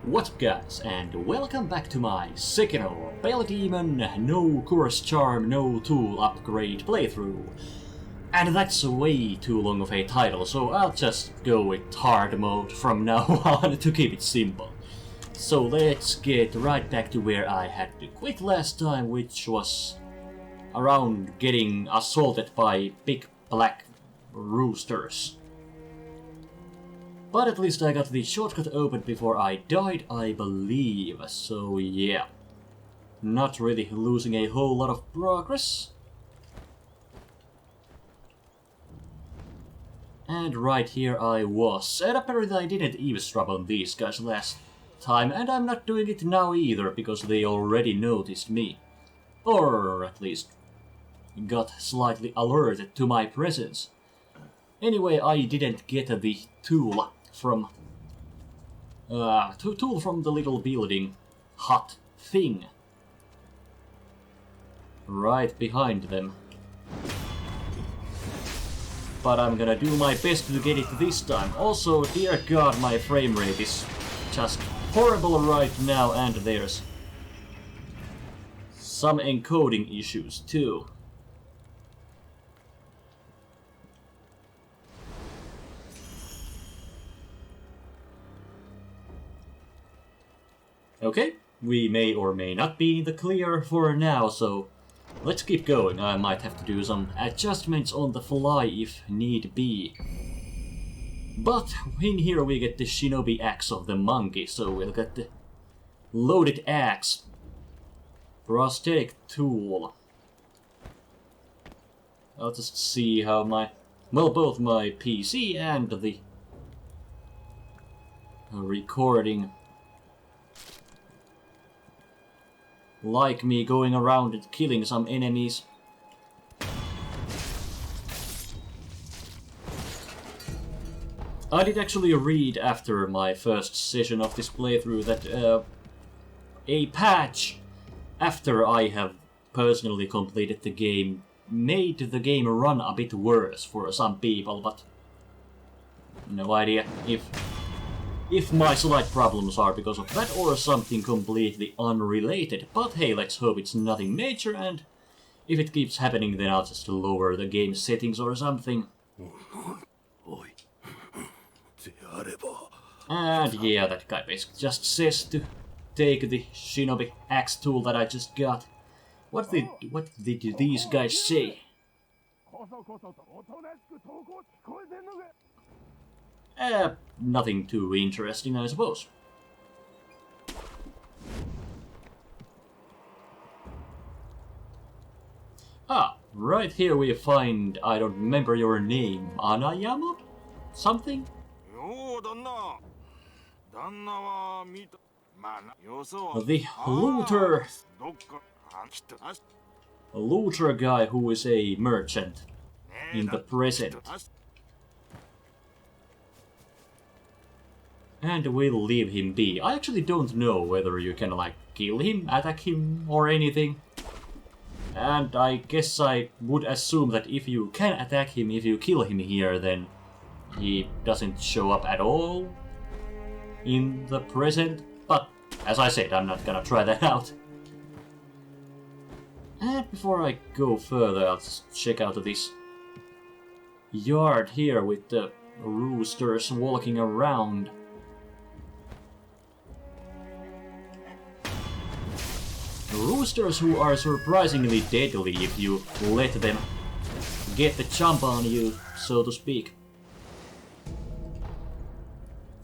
What's up guys, and welcome back to my Sekiro Pale Demon, no Kuro's Charm, no tool upgrade playthrough. And that's way too long of a title, so I'll just go with hard mode from now on to keep it simple. So let's get right back to where I had to quit last time, which was around getting assaulted by big black roosters. But at least I got the shortcut open before I died, I believe, so yeah. Not really losing a whole lot of progress. And right here I was, and apparently I didn't eavesdrop on these guys last time, and I'm not doing it now either, because they already noticed me. Or at least got slightly alerted to my presence. Anyway, I didn't get the tool from the little building hut thing right behind them. But I'm gonna do my best to get it this time. Also, dear god, my frame rate is just horrible right now, and there's some encoding issues too. Okay, we may or may not be in the clear for now, so let's keep going. I might have to do some adjustments on the fly if need be. But in here we get the shinobi axe of the monkey, so we'll get the loaded axe, prosthetic tool. I'll just see how both my PC and the recording like me going around and killing some enemies. I did actually read after my first session of this playthrough that a patch after I have personally completed the game made the game run a bit worse for some people, but no idea if my slight problems are because of that or something completely unrelated. But hey, let's hope it's nothing major, and if it keeps happening then I'll just lower the game settings or something. And yeah, that guy basically just says to take the shinobi axe tool that I just got. What did these guys say? Nothing too interesting, I suppose. Ah, right here we find, I don't remember your name, Anayama? Something? The looter guy who is a merchant in the present. And we'll leave him be. I actually don't know whether you can, like, kill him, attack him, or anything. And I guess I would assume that if you can attack him, if you kill him here, then he doesn't show up at all in the present. But, as I said, I'm not gonna try that out. And before I go further, I'll just check out this yard here with the roosters walking around. Roosters who are surprisingly deadly if you let them get the jump on you, so to speak.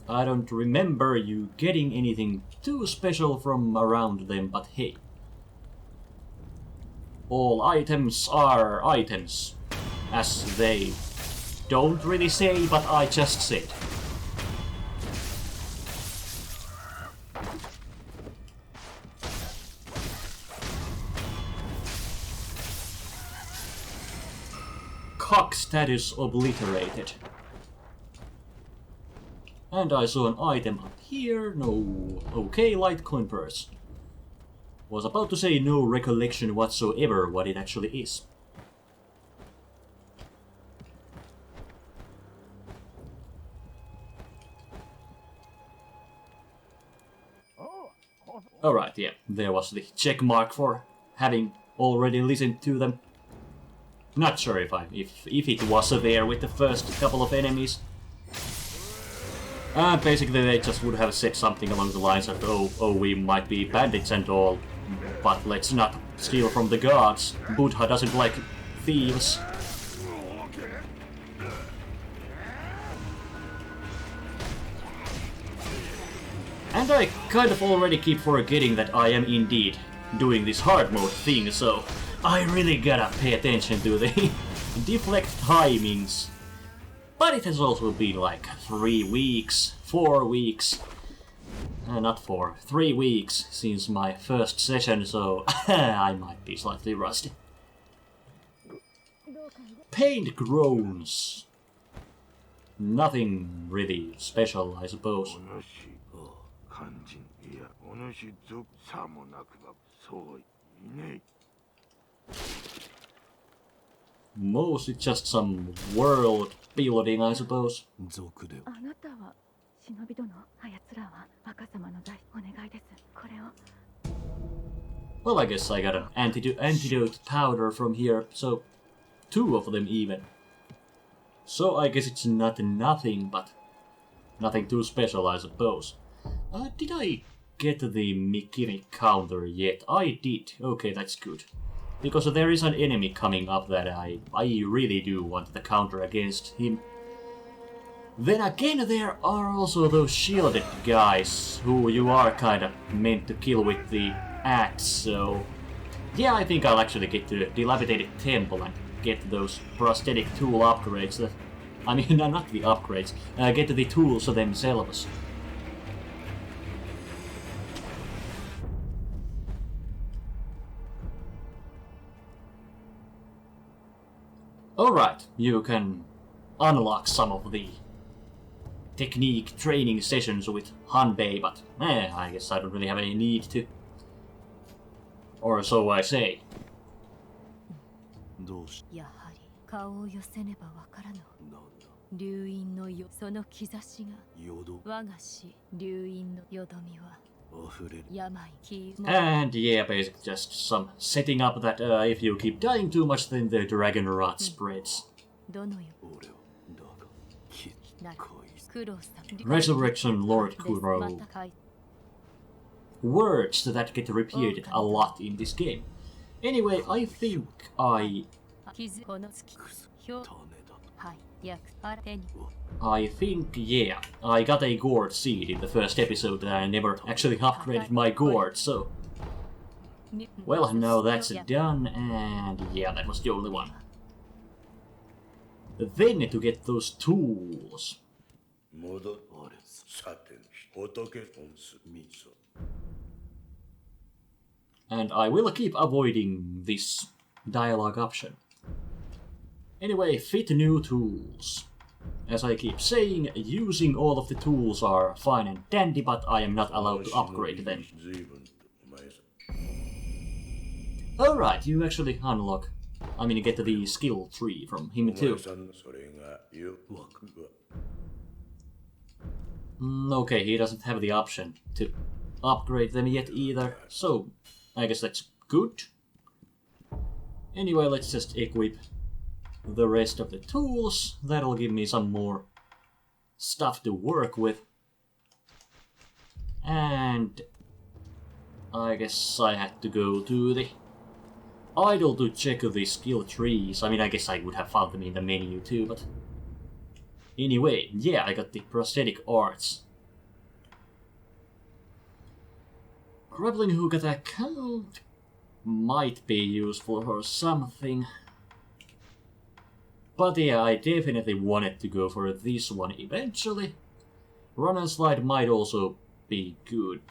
I don't remember you getting anything too special from around them, but hey. All items are items, as they don't really say, but I just said. Cock status obliterated. And I saw an item up here. No. Okay, Litecoin purse. Was about to say no recollection whatsoever what it actually is. Alright, yeah, there was the check mark for having already listened to them. Not sure if it was there with the first couple of enemies. Basically they just would have said something along the lines of, oh, we might be bandits and all, but let's not steal from the gods. Buddha doesn't like thieves. And I kind of already keep forgetting that I am indeed doing this hard mode thing, so I really gotta pay attention to the deflect timings. But it has also been like 3 weeks, 4 weeks, not 4, 3 weeks since my first session, so I might be slightly rusty. Paint groans. Nothing really special, I suppose. Mostly just some world building, I suppose. Well, I guess I got an antidote powder from here, so 2 of them even. So I guess it's not nothing, but nothing too special, I suppose. Did I get the Mikiri counter yet? I did. Okay, that's good. Because there is an enemy coming up that I really do want the counter against him. Then again, there are also those shielded guys who you are kinda meant to kill with the axe, so... Yeah, I think I'll actually get to the dilapidated temple and get those prosthetic tool upgrades that... I mean, not the upgrades, get the tools themselves. Alright, you can unlock some of the technique training sessions with Hanbei, but I guess I don't really have any need to. Or so I say. And yeah, basically just some setting up that if you keep dying too much, then the dragon rot spreads. Resurrection Lord Kuro. Words that get repeated a lot in this game. Anyway, I think I think, yeah, I got a gourd seed in the first episode and I never actually upgraded my gourd, so... Well, now that's done, and yeah, that was the only one. Then to get those tools. And I will keep avoiding this dialogue option. Anyway, fit new tools. As I keep saying, using all of the tools are fine and dandy, but I am not allowed to upgrade them. Alright, you actually unlock... I mean, get the skill tree from him too. Okay, he doesn't have the option to upgrade them yet either, so I guess that's good. Anyway, let's just equip the rest of the tools. That'll give me some more stuff to work with. And I guess I had to go to the idle to check the skill trees. I mean, I guess I would have found them in the menu too, but... Anyway, yeah, I got the prosthetic arts. Grappling hook attack might be useful for something. But yeah, I definitely wanted to go for this one eventually. Run and slide might also be good.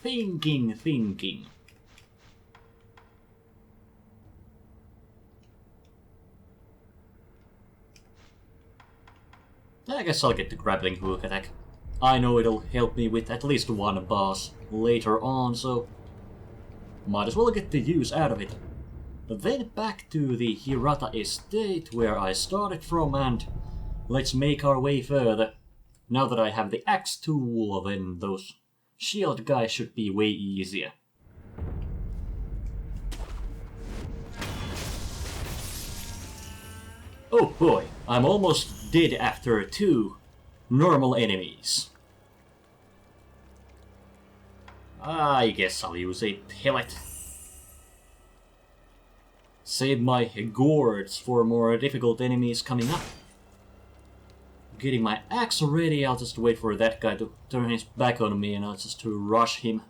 Thinking. I guess I'll get the grappling hook attack. I know it'll help me with at least one boss later on, so might as well get the use out of it. Then back to the Hirata estate where I started from, and let's make our way further. Now that I have the axe tool, then those shield guys should be way easier. Oh boy, I'm almost dead after 2 normal enemies. I guess I'll use a pellet. Save my gourds for more difficult enemies coming up. Getting my axe ready, I'll just wait for that guy to turn his back on me and I'll just to rush him.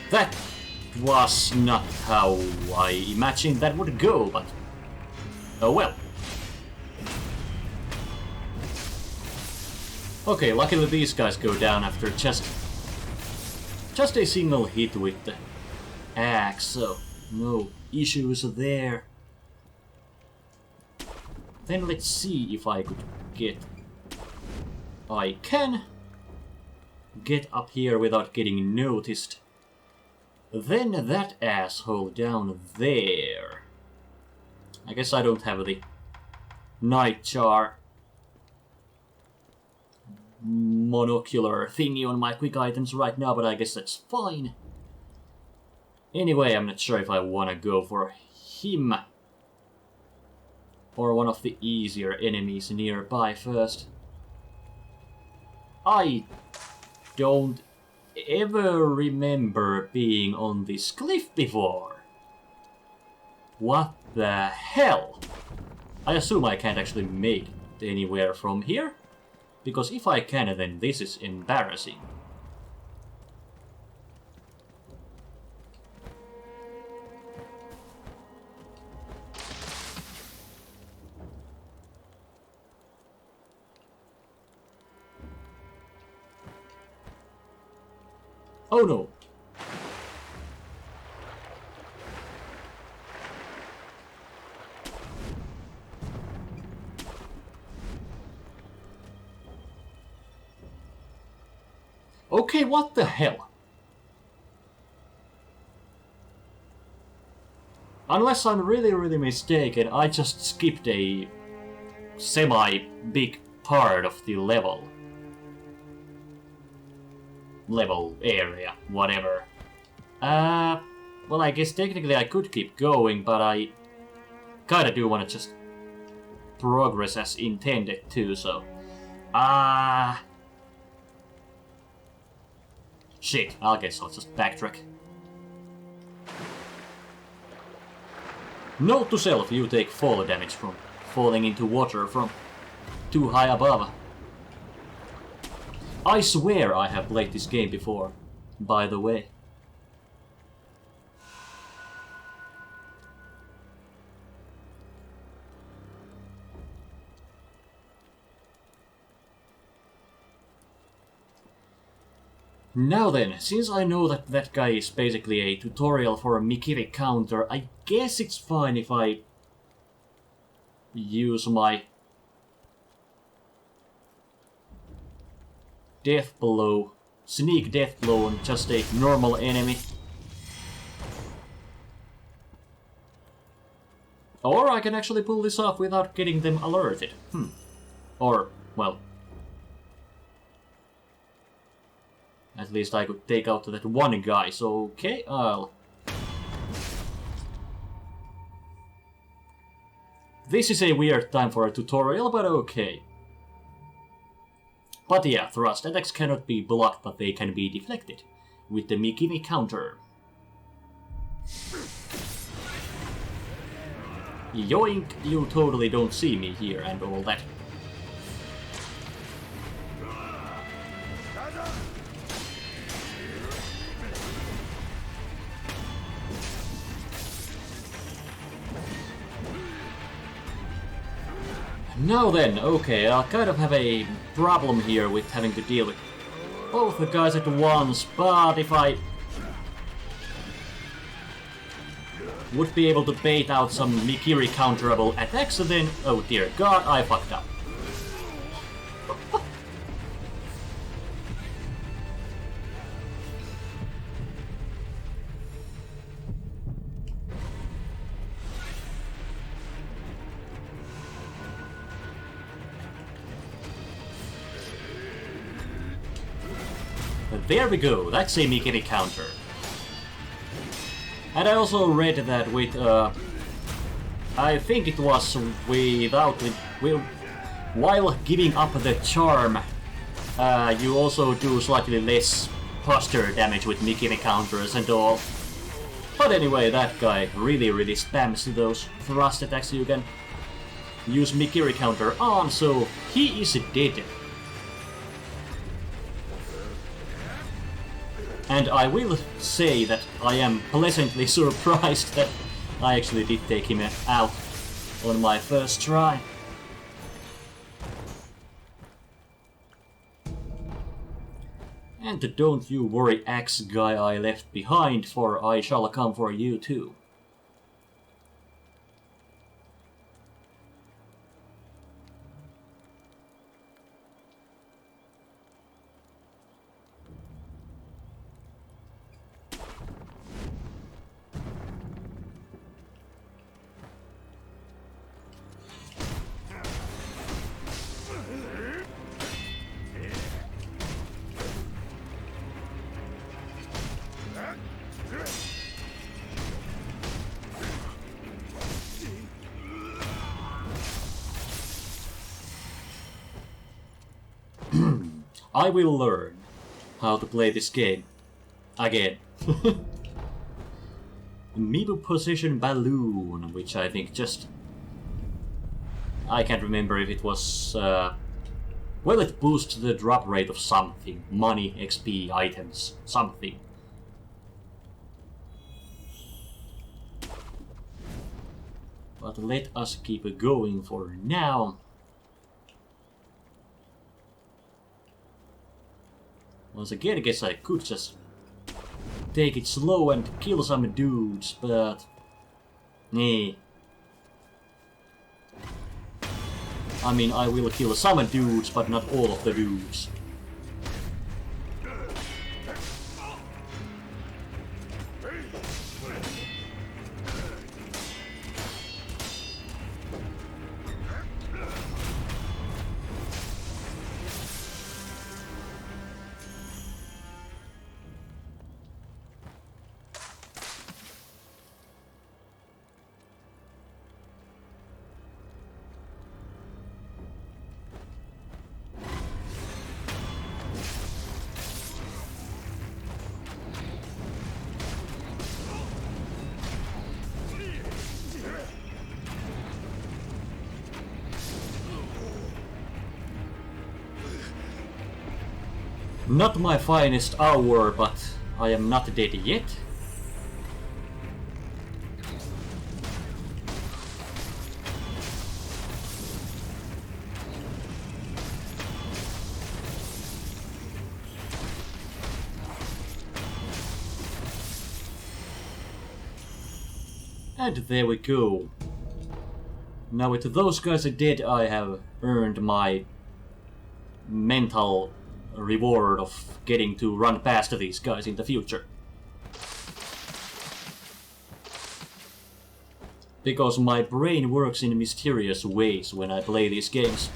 That was not how I imagined that would go, but oh well. Okay, luckily these guys go down after just a single hit with the axe, so no issues there. Then let's see if I could get... I can get up here without getting noticed. Then that asshole down there. I guess I don't have the nightjar monocular thingy on my quick items right now, but I guess that's fine. Anyway, I'm not sure if I want to go for him or one of the easier enemies nearby first. I don't ever remember being on this cliff before. What the hell? I assume I can't actually make it anywhere from here, because if I can, then this is embarrassing. Oh no! Okay, what the hell? Unless I'm really mistaken, I just skipped a semi-big part of the level area, whatever. Well, I guess technically I could keep going, but I kinda do want to just progress as intended too, so... Shit, I guess I'll just backtrack. Note to self, you take fall damage from falling into water from too high above. I swear I have played this game before, by the way. Now then, since I know that that guy is basically a tutorial for a Mikiri counter, I guess it's fine if I use my death blow, sneak death blow on just a normal enemy. Or I can actually pull this off without getting them alerted. Or, well... At least I could take out that one guy, so okay, I'll... This is a weird time for a tutorial, but okay. But yeah, thrust attacks cannot be blocked, but they can be deflected with the Mikiri counter. Yoink, you totally don't see me here and all that. Now then, okay, I kind of have a problem here with having to deal with both the guys at once, but if I would be able to bait out some Mikiri counterable attacks, then, oh dear god, I fucked up. there we go, that's a Mikiri counter. And I also read that with, I think it was without, while giving up the charm, you also do slightly less posture damage with Mikiri counters and all. But anyway, that guy really spams those thrust attacks you can use Mikiri counter on, so he is dead. And I will say that I am pleasantly surprised that I actually did take him out on my first try. And don't you worry, axe guy I left behind, for I shall come for you too. I will learn how to play this game again. Middle position balloon, which I think just... I can't remember if it was... well, it boosts the drop rate of something. Money, XP, items, something. But let us keep going for now. Once again, I guess I could just take it slow and kill some dudes, but... Nah. I mean, I will kill some dudes, but not all of the dudes. Not my finest hour, but I am not dead yet. And there we go. Now with those guys dead, I have earned my mental reward of getting to run past these guys in the future. Because my brain works in mysterious ways when I play these games.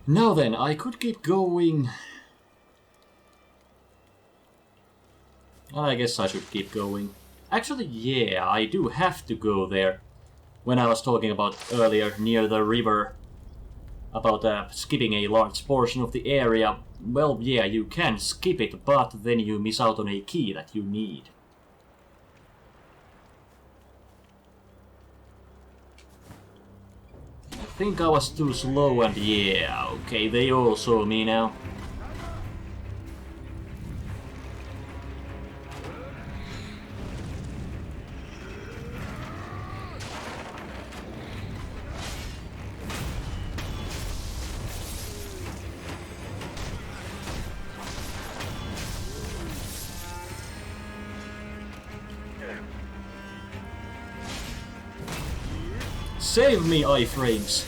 Now then, I could keep going. I guess I should keep going. Actually, yeah, I do have to go there. When I was talking about earlier, near the river, about skipping a large portion of the area, well, yeah, you can skip it, but then you miss out on a key that you need. I think I was too slow, and yeah, okay, they all saw me now. Save me, iframes!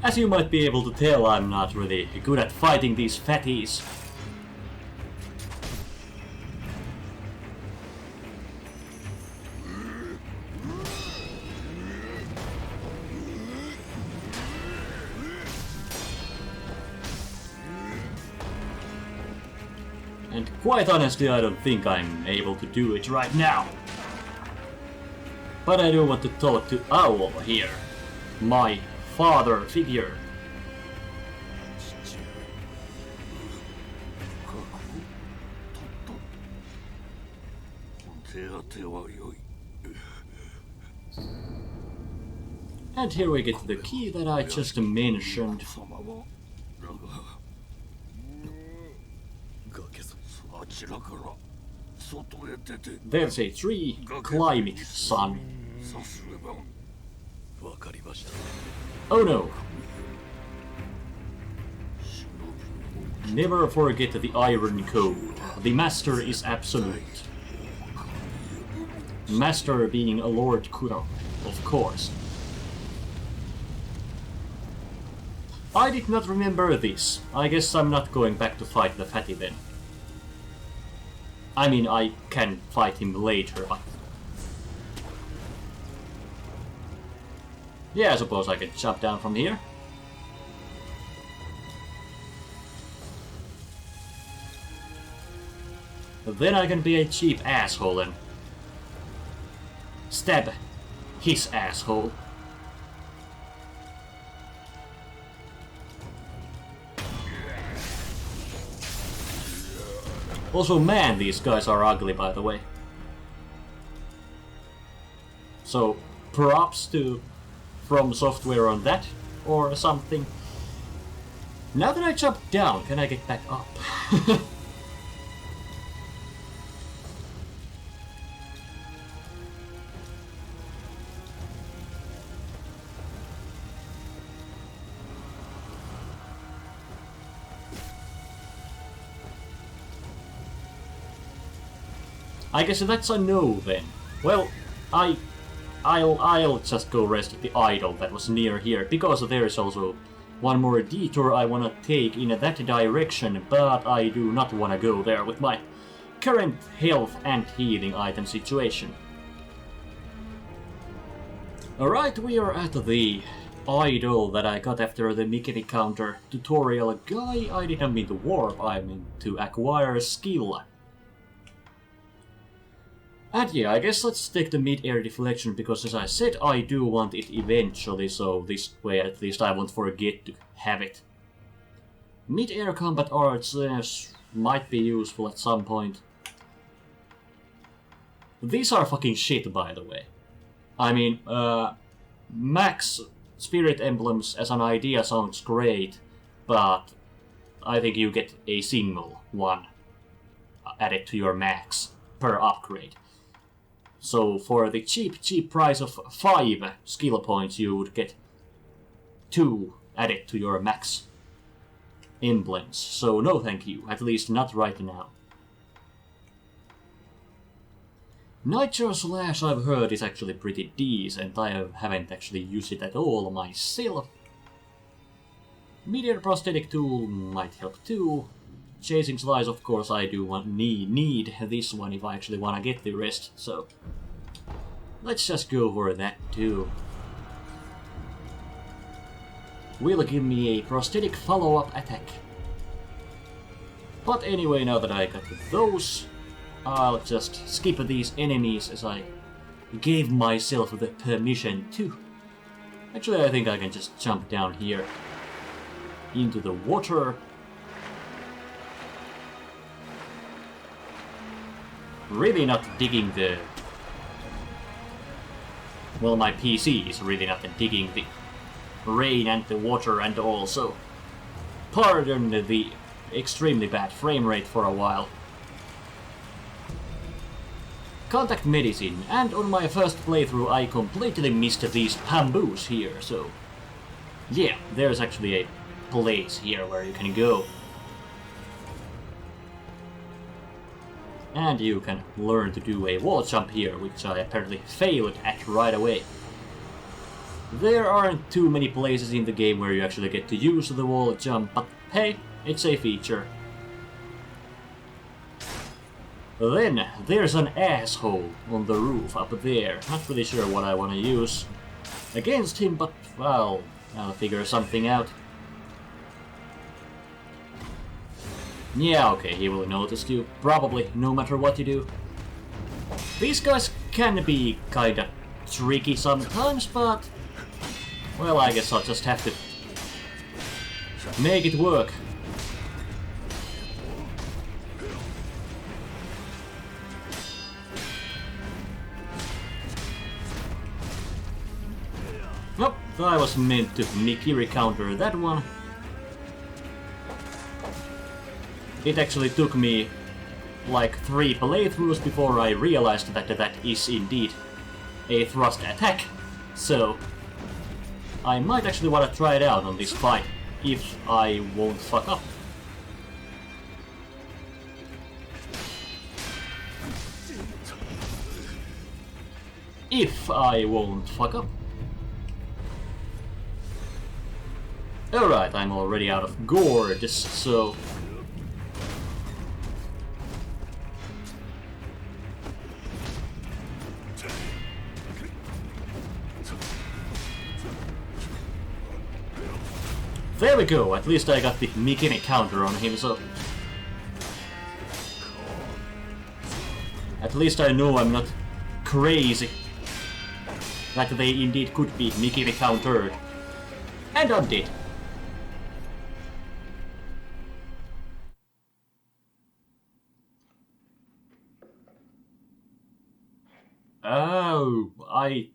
As you might be able to tell, I'm not really good at fighting these fatties. And quite honestly, I don't think I'm able to do it right now. But I do want to talk to Owl here, my father figure. And here we get to the key that I just mentioned. There's a tree. Climb it, son. Oh no. Never forget the Iron Code. The Master is absolute. Master being a Lord Kuro, of course. I did not remember this. I guess I'm not going back to fight the fatty then. I mean, I can fight him later, but... yeah, I suppose I can jump down from here. But then I can be a cheap asshole and... stab his asshole. Also, man, these guys are ugly, by the way. So, props to From Software on that, or something. Now that I jumped down, can I get back up? I guess that's a no then. Well, I'll just go rest at the idol that was near here, because there's also one more detour I wanna take in that direction, but I do not wanna go there with my current health and healing item situation. Alright, we are at the idol that I got after the Mikiri counter tutorial guy. I didn't mean to warp, I meant to acquire skill. And yeah, I guess let's take the mid-air deflection, because as I said, I do want it eventually, so this way at least I won't forget to have it. Mid-air combat arts might be useful at some point. These are fucking shit, by the way. I mean, max spirit emblems as an idea sounds great, but I think you get a single one added to your max per upgrade. So for the cheap price of 5 skill points, you would get 2 added to your max emblems. So no thank you, at least not right now. Nitro Slash, I've heard, is actually pretty decent. I haven't actually used it at all myself. Mid-air prosthetic tool might help too. Chasing Slice, of course, I do need this one if I actually want to get the rest, so let's just go for that too. Will give me a prosthetic follow-up attack. But anyway, now that I got those, I'll just skip these enemies as I gave myself the permission to. Actually, I think I can just jump down here into the water. Really not digging the... well, my PC is really not digging the rain and the water, and also pardon the extremely bad frame rate for a while. Contact medicine, and on my first playthrough I completely missed these bamboos here, so yeah, there's actually a place here where you can go. And you can learn to do a wall jump here, which I apparently failed at right away. There aren't too many places in the game where you actually get to use the wall jump, but hey, it's a feature. Then, there's an asshole on the roof up there. Not really sure what I want to use against him, but well, I'll figure something out. Yeah, okay, he will notice you, probably, no matter what you do. These guys can be kinda tricky sometimes, but well, I guess I'll just have to make it work. Nope, I was meant to Mikiri counter that one. It actually took me like 3 playthroughs before I realized that that is indeed a thrust attack. So I might actually want to try it out on this fight, if I won't fuck up. If I won't fuck up. Alright, I'm already out of gourds, so... There we go, at least I got the Mikini counter on him, so... At least I know I'm not crazy. That they indeed could be Mikini countered. And I'm dead. Oh, I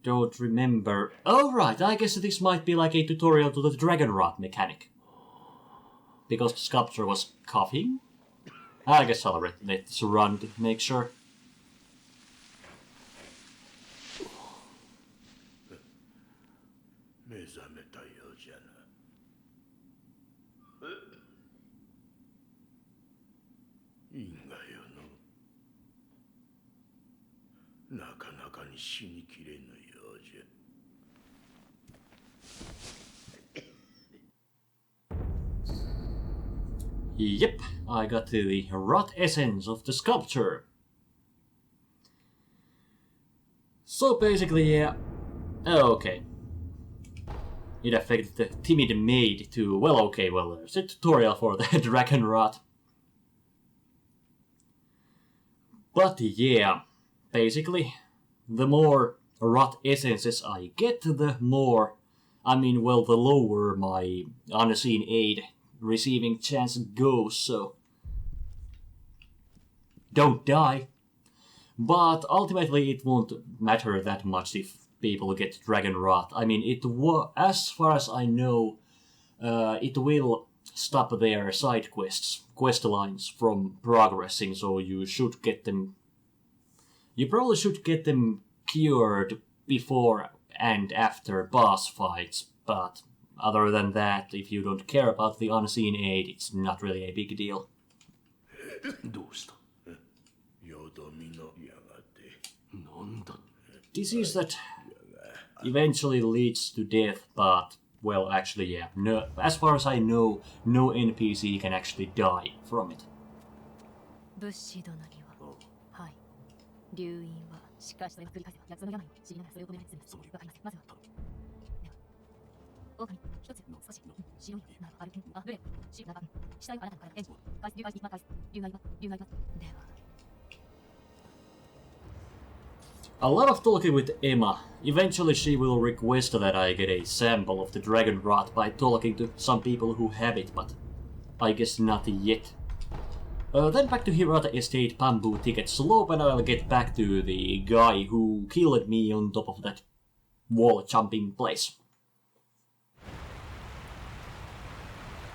don't remember. Oh right, I guess this might be like a tutorial to the Dragon Rod mechanic. Because the sculpture was coughing? I guess I'll let this run to make sure. Yep, I got to the rot essence of the sculpture. So basically, yeah. Oh, okay. It affected the timid maid too. Well, okay, well, there's a tutorial for the dragon rot. But yeah, basically, the more rot essences I get, the more, the lower my unseen aid receiving chance goes, so don't die. But ultimately it won't matter that much if people get dragon rot. As far as I know, it will stop their side quest lines from progressing, so you should get them. You probably should get them cured before and after boss fights, but other than that, if you don't care about the unseen aid, it's not really a big deal. Disease that eventually leads to death, but, well, actually, yeah. No, as far as I know, no NPC can actually die from it. A lot of talking with Emma. Eventually she will request that I get a sample of the dragon rot by talking to some people who have it, but I guess not yet. Then back to Hirata Estate Bamboo Ticket Slope, and I'll get back to the guy who killed me on top of that wall jumping place.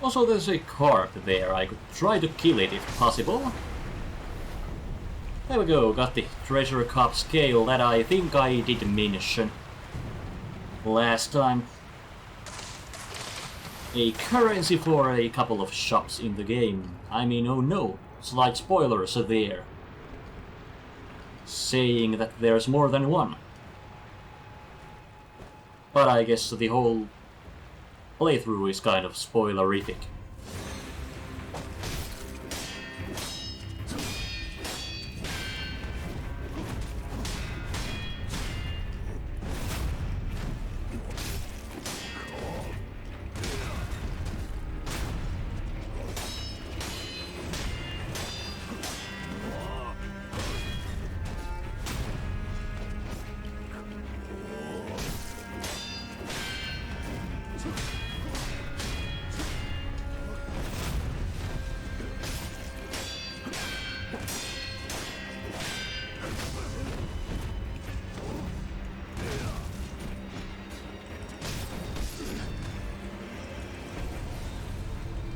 Also, there's a card there. I could try to kill it if possible. There we go, got the treasure cup scale that I think I did mention last time. A currency for a couple of shops in the game. Oh no, slight spoilers are there, saying that there's more than one. But I guess the whole playthrough is kind of spoilerific.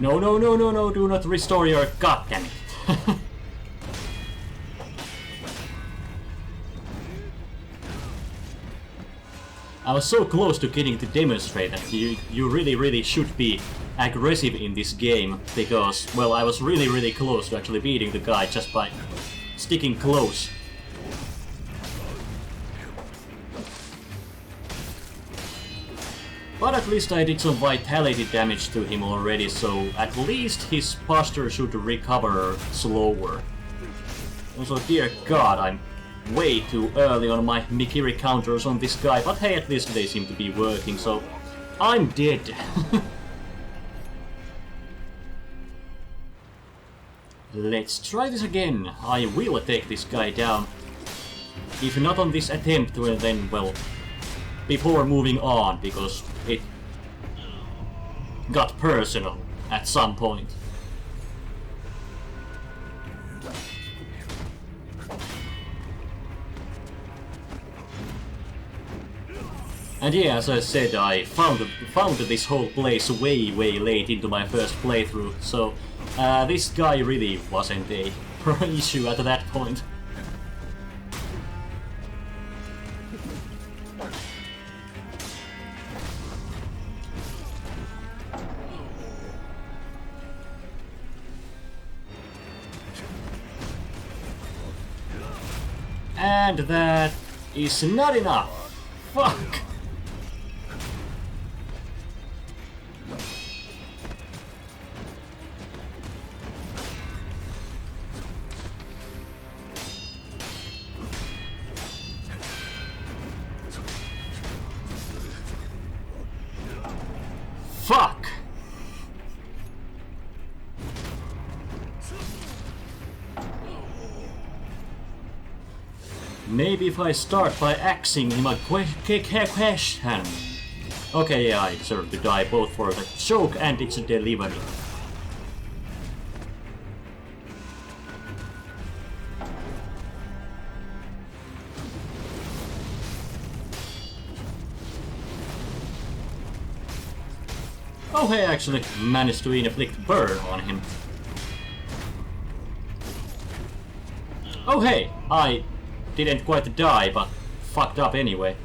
No, no, no, no, no, do not restore your... Goddammit. I was so close to getting to demonstrate that you really should be aggressive in this game, because, well, I was really close to actually beating the guy just by sticking close. But at least I did some vitality damage to him already, so at least his posture should recover slower. Also, dear god, I'm way too early on my Mikiri counters on this guy, but hey, at least they seem to be working, so I'm dead. Let's try this again. I will take this guy down. If not on this attempt, well then, well, before moving on, because it got personal at some point. And yeah, as I said, I found this whole place way late into my first playthrough, so this guy really wasn't a issue at that point. And that is not enough. Fuck. Fuck. Maybe if I start by axing him a question. Okay, yeah, I deserve to die both for the choke and its delivery. Oh hey, I actually managed to inflict burn on him. Oh hey, I didn't quite die, but fucked up anyway.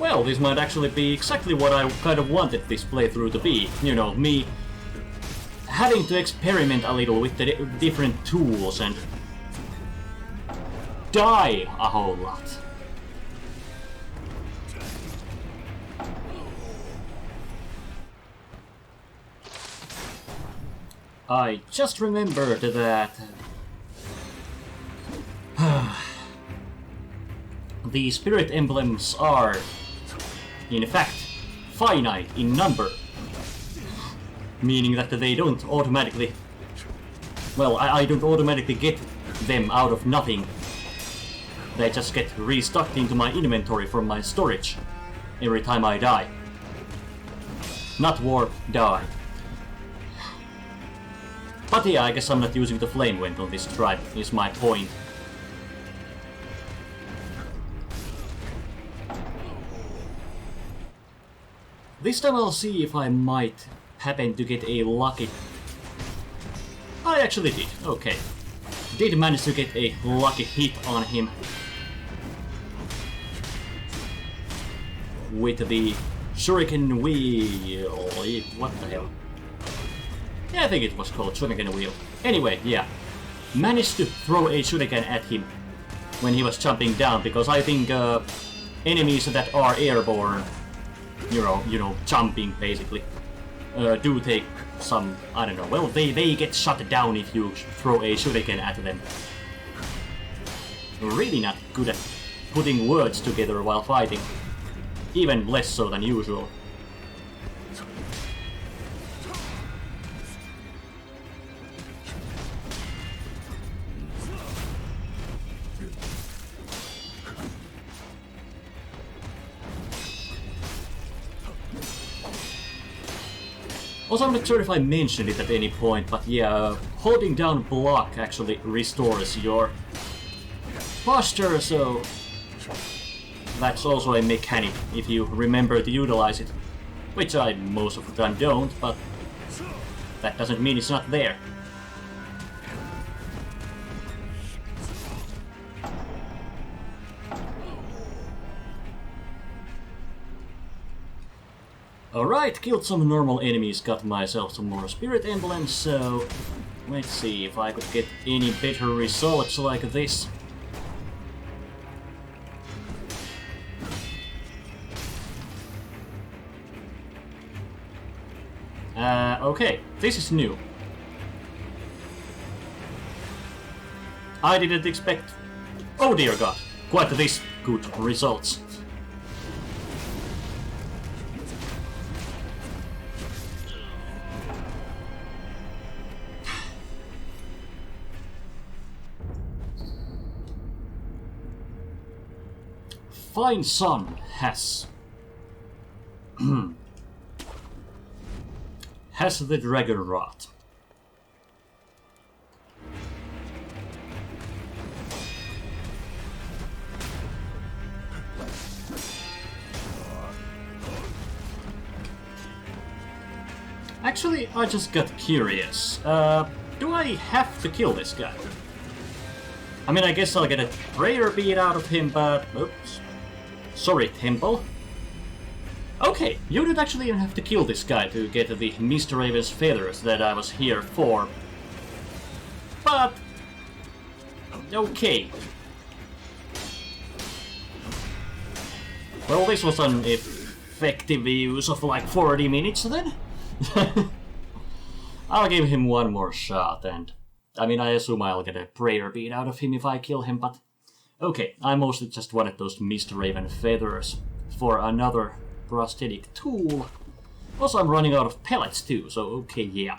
Well, this might actually be exactly what I kind of wanted this playthrough to be. You know, me having to experiment a little with the different tools and die a whole lot. I just remembered that the spirit emblems are, in fact, finite in number. Meaning that they don't automatically... Well, I don't automatically get them out of nothing. They just get restocked into my inventory from my storage every time I die. Not warp, die. But yeah, I guess I'm not using the flame wind on this tribe, is my point. This time I'll see if I might happen to get a lucky... I actually did, okay. Did manage to get a lucky hit on him. with the shuriken wheel. What the hell? Yeah, I think it was called shuriken wheel. Anyway, yeah. Managed to throw a shuriken at him when he was jumping down, because I think enemies that are airborne, you know, jumping basically, do take some, I don't know, well, they get shut down if you throw a shuriken at them. Really not good at putting words together while fighting. Even less so than usual. Also, I'm not sure if I mentioned it at any point, but yeah, holding down block actually restores your posture, so that's also a mechanic if you remember to utilize it. Which I most of the time don't, but that doesn't mean it's not there. Alright, killed some normal enemies, got myself some more spirit emblems, so let's see if I could get any better results like this. Okay, this is new. I didn't expect... Oh dear god, quite this good results. Fine Sun has the dragon rot. Actually, I just got curious. Do I have to kill this guy? I mean, I guess I'll get a prayer bead out of him, but... Oops. Sorry, Temple. Okay, you don't actually even have to kill this guy to get the Mr. Raven's feathers that I was here for. But... okay. Well, this was an effective use of like 40 minutes then. I'll give him one more shot, and... I mean, I assume I'll get a prayer bead out of him if I kill him, but... Okay, I mostly just wanted those Mr. Raven feathers for another prosthetic tool. Also, I'm running out of pellets too, so okay, yeah.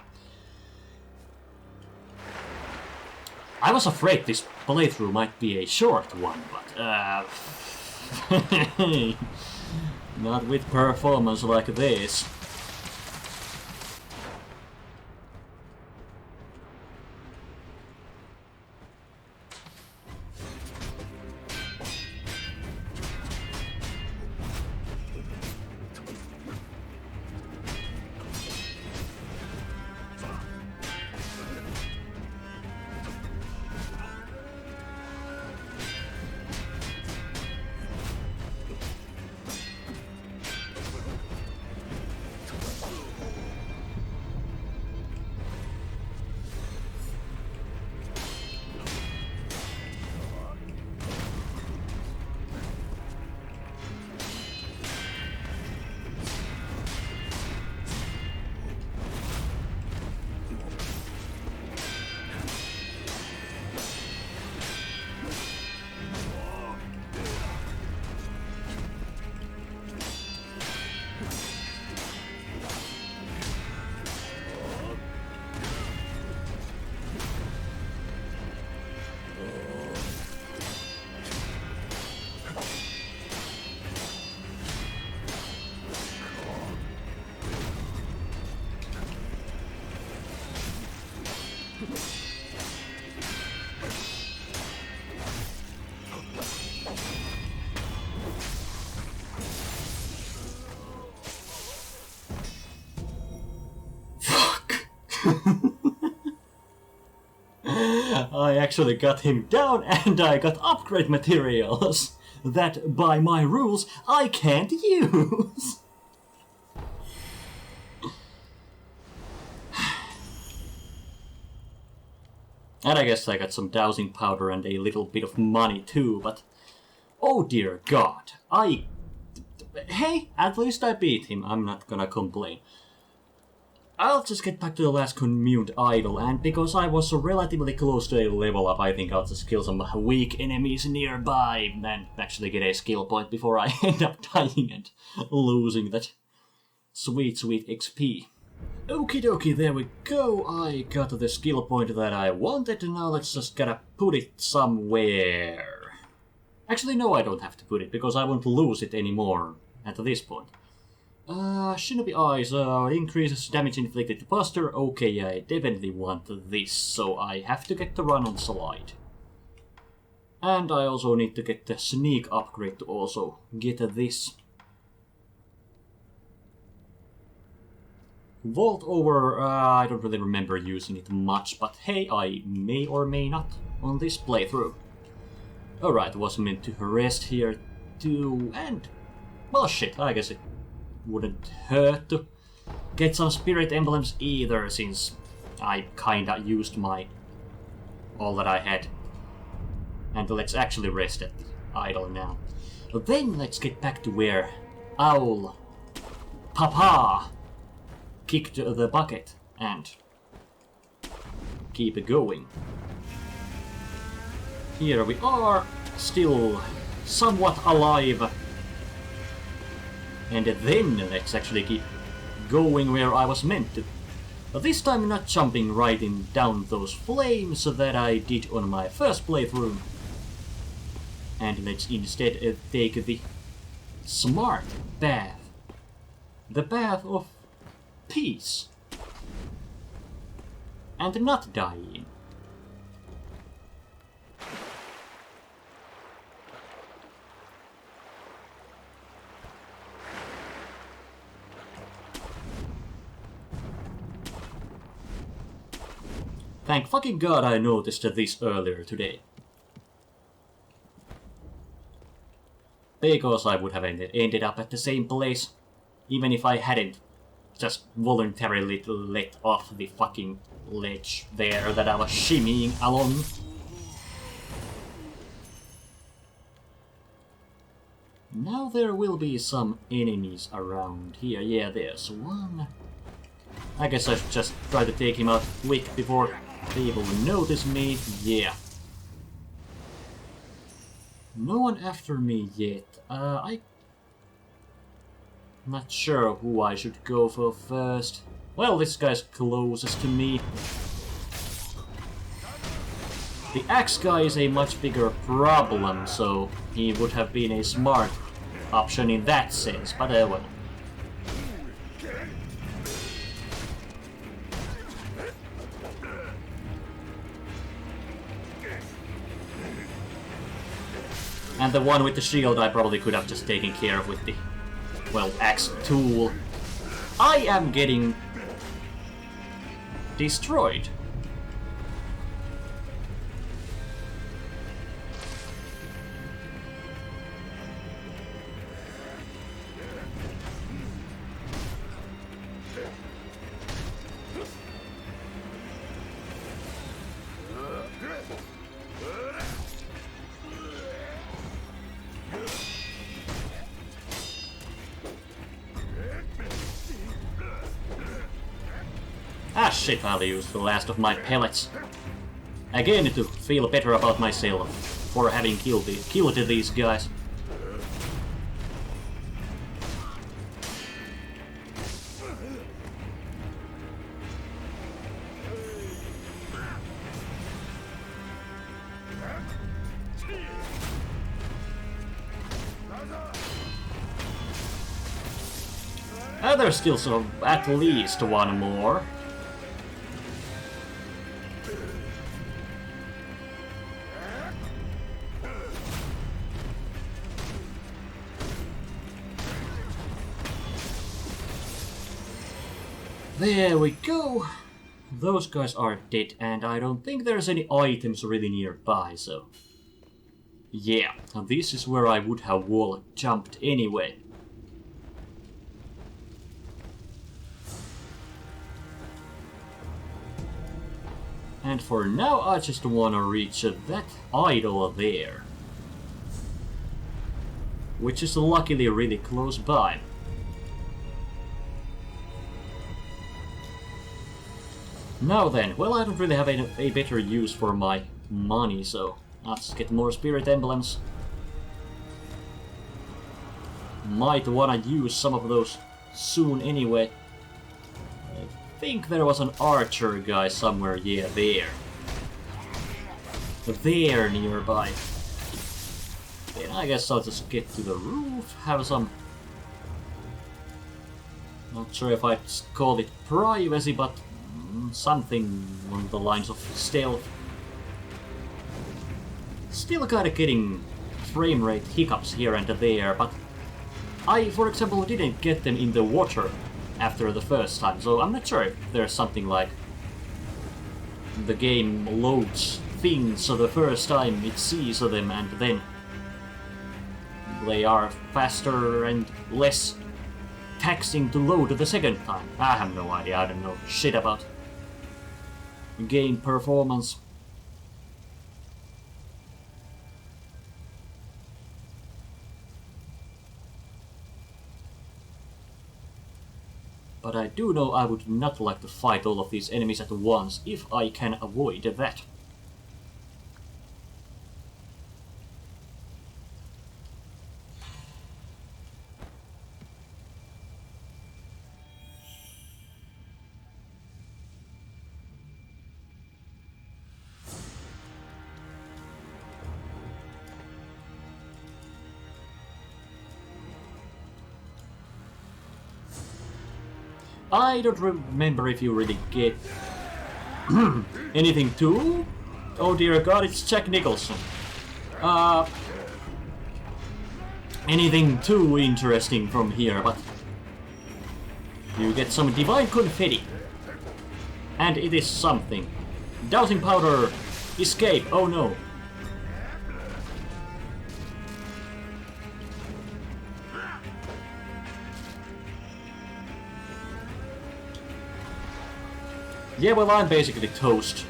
I was afraid this playthrough might be a short one, but not with performance like this. I actually got him down and I got upgrade materials. that by my rules I can't use. And I guess I got some dowsing powder and a little bit of money too, but oh dear God, hey, at least I beat him, I'm not gonna complain. I'll just get back to the last communed idol, and because I was relatively close to a level up, I think I'll just kill some weak enemies nearby and actually get a skill point before I end up dying and losing that sweet, sweet XP. Okie dokie, there we go. I got the skill point that I wanted, and now let's just gotta put it somewhere. Actually, no, I don't have to put it, because I won't lose it anymore at this point. Shinobi Eyes, increases damage inflicted to Buster. Okay, I definitely want this, so I have to get the run on slide. And I also need to get the sneak upgrade to also get this. Vault over, I don't really remember using it much, but hey, I may or may not on this playthrough. Alright, was meant to rest here too, and well shit, I guess it wouldn't hurt to get some spirit emblems either, since I kinda used all that I had. And let's actually rest at the idol now. But then let's get back to where Owl Papa kicked the bucket and keep it going. Here we are, still somewhat alive. And then let's actually keep going where I was meant to. But this time not jumping right down those flames that I did on my first playthrough. And let's instead take the smart path. The path of peace. And not dying. Thank fucking God I noticed this earlier today. Because I would have ended up at the same place, even if I hadn't just voluntarily let off the fucking ledge there that I was shimmying along. Now there will be some enemies around here. Yeah, there's one. I guess I should just try to take him out quick before people will notice me. Yeah. No one after me yet. I'm not sure who I should go for first. Well, this guy's closest to me. The axe guy is a much bigger problem, so he would have been a smart option in that sense, but well. And the one with the shield I probably could have just taken care of with the, well, axe tool. I am getting destroyed. Ah shit, I'll use the last of my pellets. Again, to feel better about myself for having killed these guys. There's still at least one more. There we go. Those guys are dead, and I don't think there's any items really nearby, so Yeah, and this is where I would have wall jumped anyway. And for now I just wanna reach that idol there. Which is luckily really close by. Now then, well, I don't really have a better use for my money, so let's get more spirit emblems. Might wanna use some of those soon anyway. I think there was an archer guy somewhere, yeah, there. There nearby. Then I guess I'll just get to the roof, have some... Not sure if I'd call it privacy, but something along the lines of stealth. Still kinda getting frame rate hiccups here and there, but I, for example, didn't get them in the water after the first time, so I'm not sure if there's something like the game loads things so the first time it sees them and then they are faster and less taxing to load the second time. I have no idea, I don't know shit about game performance. But I do know I would not like to fight all of these enemies at once if I can avoid that. I don't remember if you really get anything too. Oh dear god, it's Jack Nicholson. Anything too interesting from here, but you get some divine confetti. And it is something. Dowsing powder, escape, oh no. Yeah, well, I'm basically toast.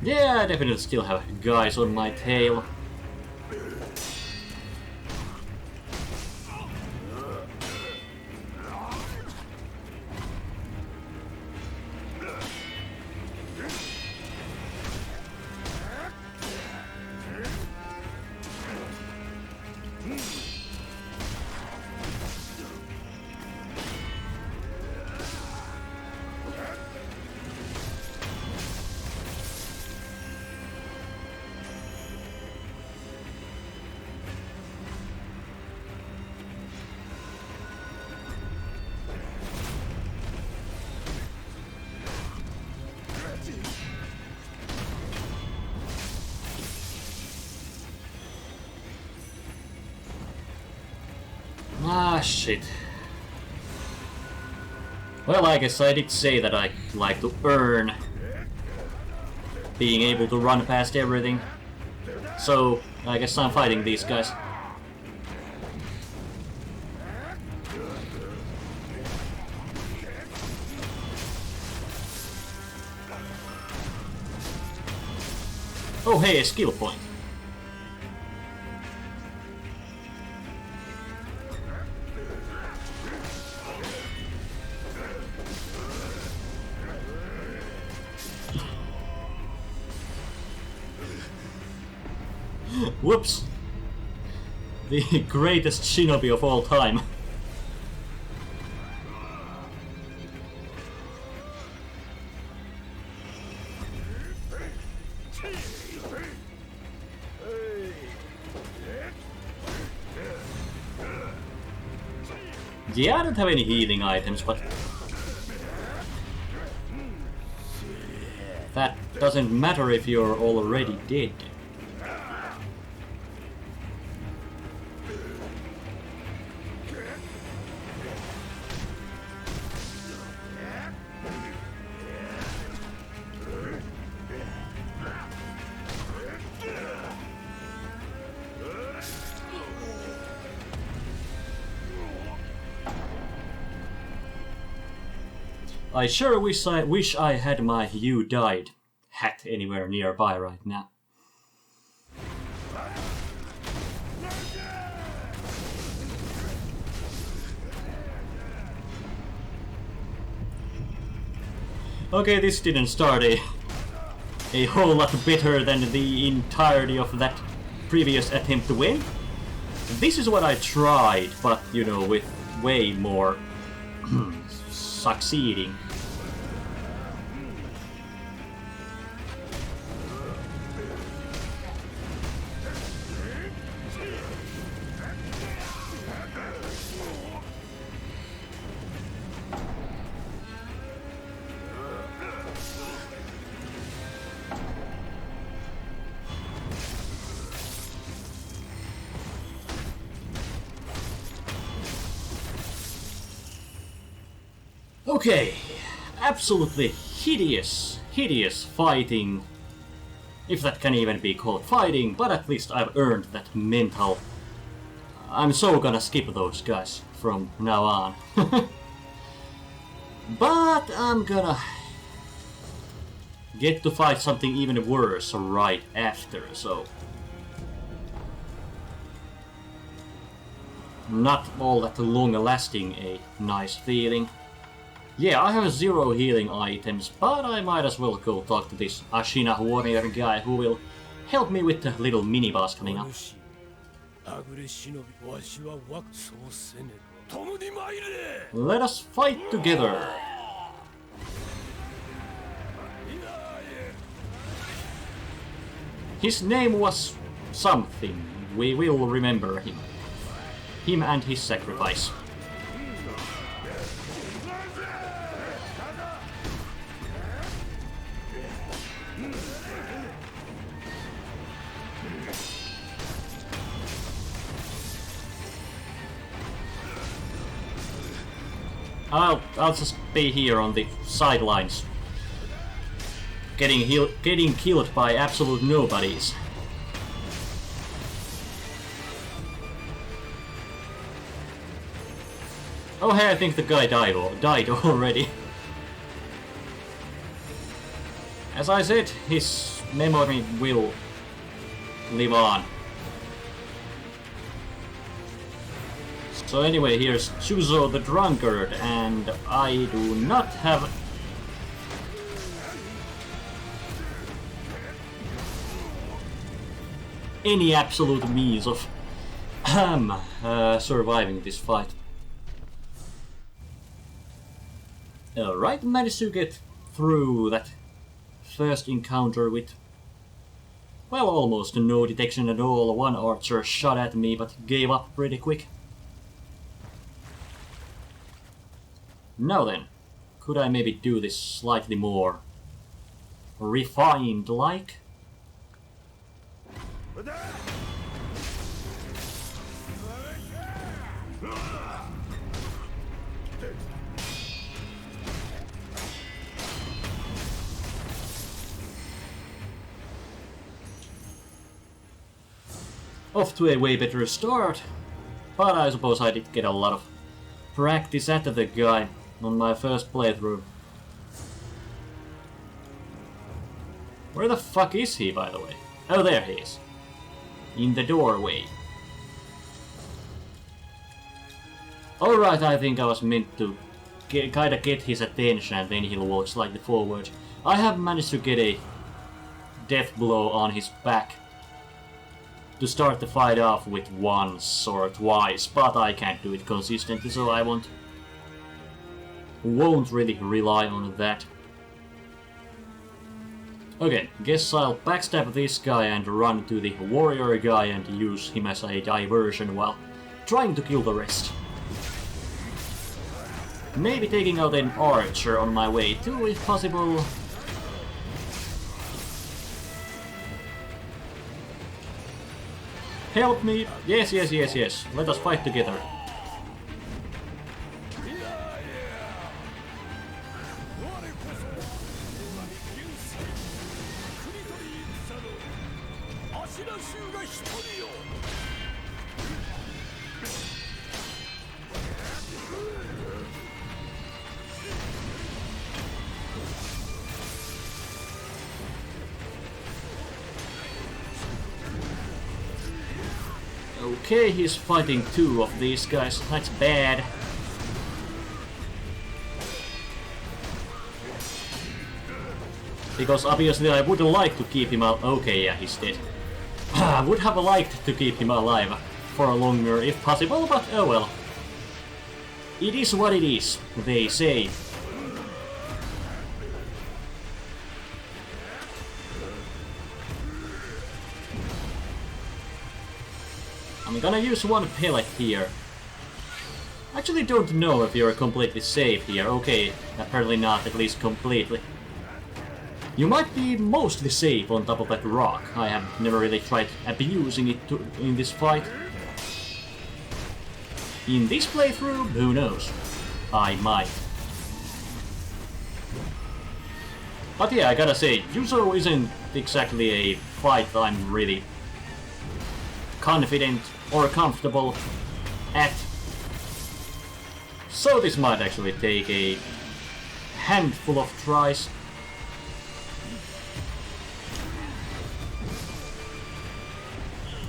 Yeah, I definitely still have guys on my tail. Ah, shit. Well, I guess I did say that I like to earn being able to run past everything. So, I guess I'm fighting these guys. Oh hey, a skill point. Whoops! The greatest shinobi of all time. Yeah, I don't have any healing items, but that doesn't matter if you're already dead. I sure wish I had my "You Died" hat anywhere nearby right now. Okay, this didn't start a whole lot better than the entirety of that previous attempt to win. This is what I tried, but you know, with way more succeeding. Okay, absolutely hideous fighting, if that can even be called fighting, but at least I've earned that mental. I'm so gonna skip those guys from now on. But I'm gonna get to fight something even worse right after, so... Not all that long-lasting a nice feeling. Yeah, I have 0 healing items, but I might as well go talk to this Ashina warrior guy who will help me with the little mini-boss coming up. Let us fight together! His name was something. We will remember him. Him and his sacrifice. I'll just be here on the sidelines, getting killed by absolute nobodies. Oh hey, I think the guy died already. As I said, his memory will live on. So anyway, here's Chuzo the Drunkard, and I do not have... any absolute means of surviving this fight. Alright, managed to get through that first encounter with, well, almost no detection at all. One archer shot at me, but gave up pretty quick. Now then, could I maybe do this slightly more refined like? Off to a way better start, but I suppose I did get a lot of practice at the guy on my first playthrough. Where the fuck is he, by the way? Oh, there he is. In the doorway. Alright, I think I was meant to kinda get his attention and then he'll walk slightly forward. I have managed to get a death blow on his back to start the fight off with once or twice, but I can't do it consistently, so I won't really rely on that. Okay, guess I'll backstab this guy and run to the warrior guy and use him as a diversion while trying to kill the rest. Maybe taking out an archer on my way too, if possible. Help me! Yes, yes, yes, yes. Let us fight together. Okay, he's fighting two of these guys. That's bad. Because obviously I would like to keep him out. Okay, yeah, he's dead. I would have liked to keep him alive for longer if possible, but oh well. It is what it is, they say. I'm gonna use one pellet here. Actually don't know if you're completely safe here. Okay, apparently not, at least completely. You might be mostly safe on top of that rock. I have never really tried abusing it in this fight. In this playthrough, who knows? I might. But yeah, I gotta say, Yuzo isn't exactly a fight I'm really confident or comfortable at. So this might actually take a handful of tries.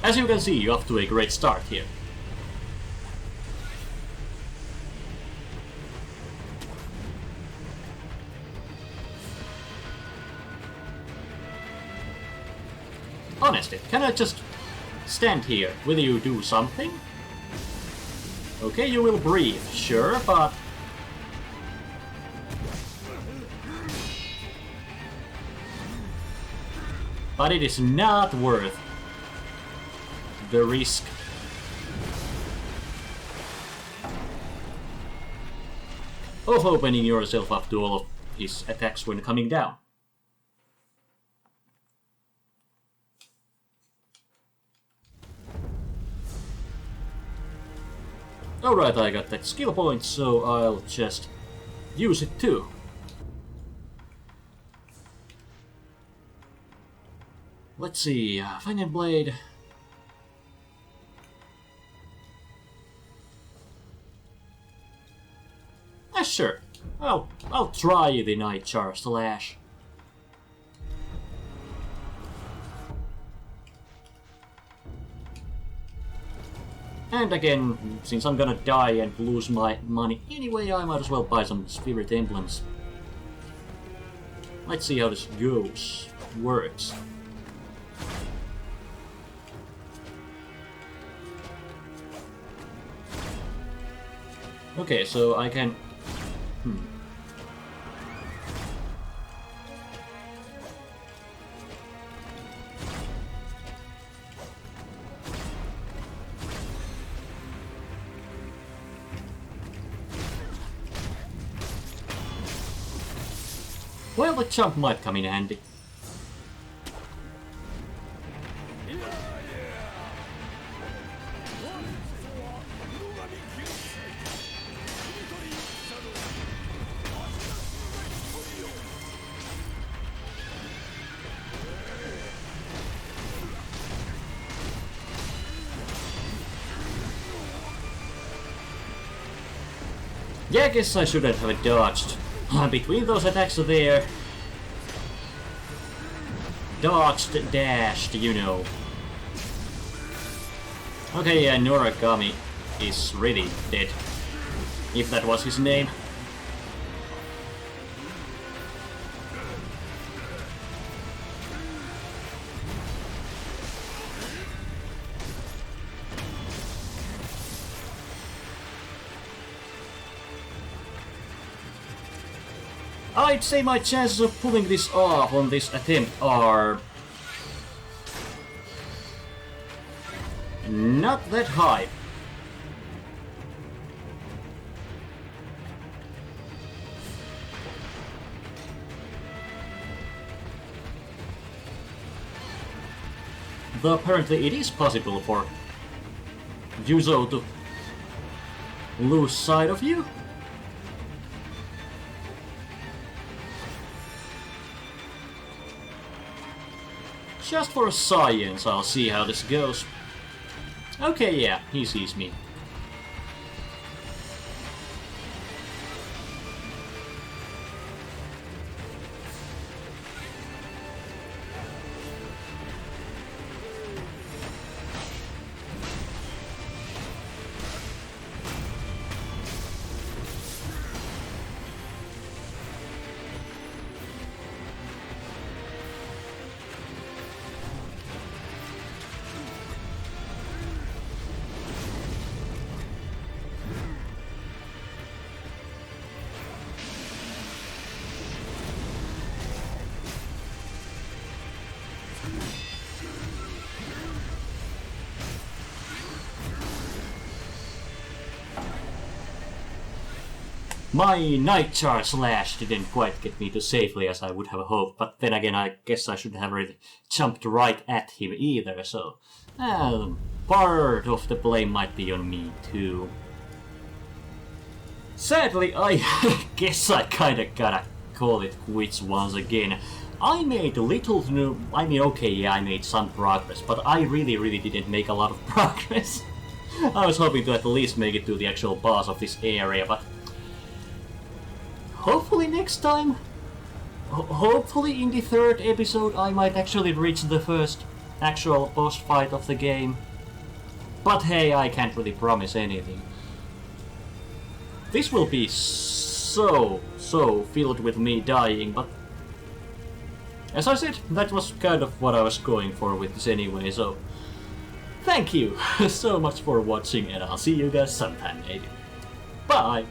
As you can see, you're off to a great start here. Honestly, can I just stand here? Will you do something? Okay, you will breathe, sure, but... But it is not worth the risk. Of opening yourself up to all of his attacks when coming down. Alright, I got that skill point, so I'll just use it too. Let's see, Fang and Blade. Sure. I'll try the Nightjar Slash. And again, since I'm gonna die and lose my money anyway, I might as well buy some Spirit Emblems. Let's see how this works. Okay, so I can... Well, the jump might come in handy. Yeah, I guess I shouldn't have dodged. Between those attacks there... Dodged, dashed, you know. Okay, yeah, Noragami is really dead. If that was his name. I'd say my chances of pulling this off on this attempt are... not that high. Though apparently it is possible for Yuzo to lose sight of you. Just for science, I'll see how this goes. Okay, yeah, he sees me. My night charge slash didn't quite get me to safely as I would have hoped, but then again I guess I shouldn't have really jumped right at him either, so part of the blame might be on me too. Sadly, I guess I kinda gotta call it quits once again. I made little new... I mean, okay, yeah, I made some progress, but I really didn't make a lot of progress. I was hoping to at least make it to the actual boss of this area, but... hopefully next time... hopefully in the 3rd episode I might actually reach the first actual boss fight of the game. But hey, I can't really promise anything. This will be so filled with me dying, but... as I said, that was kind of what I was going for with this anyway, so... thank you so much for watching, and I'll see you guys sometime maybe. Bye!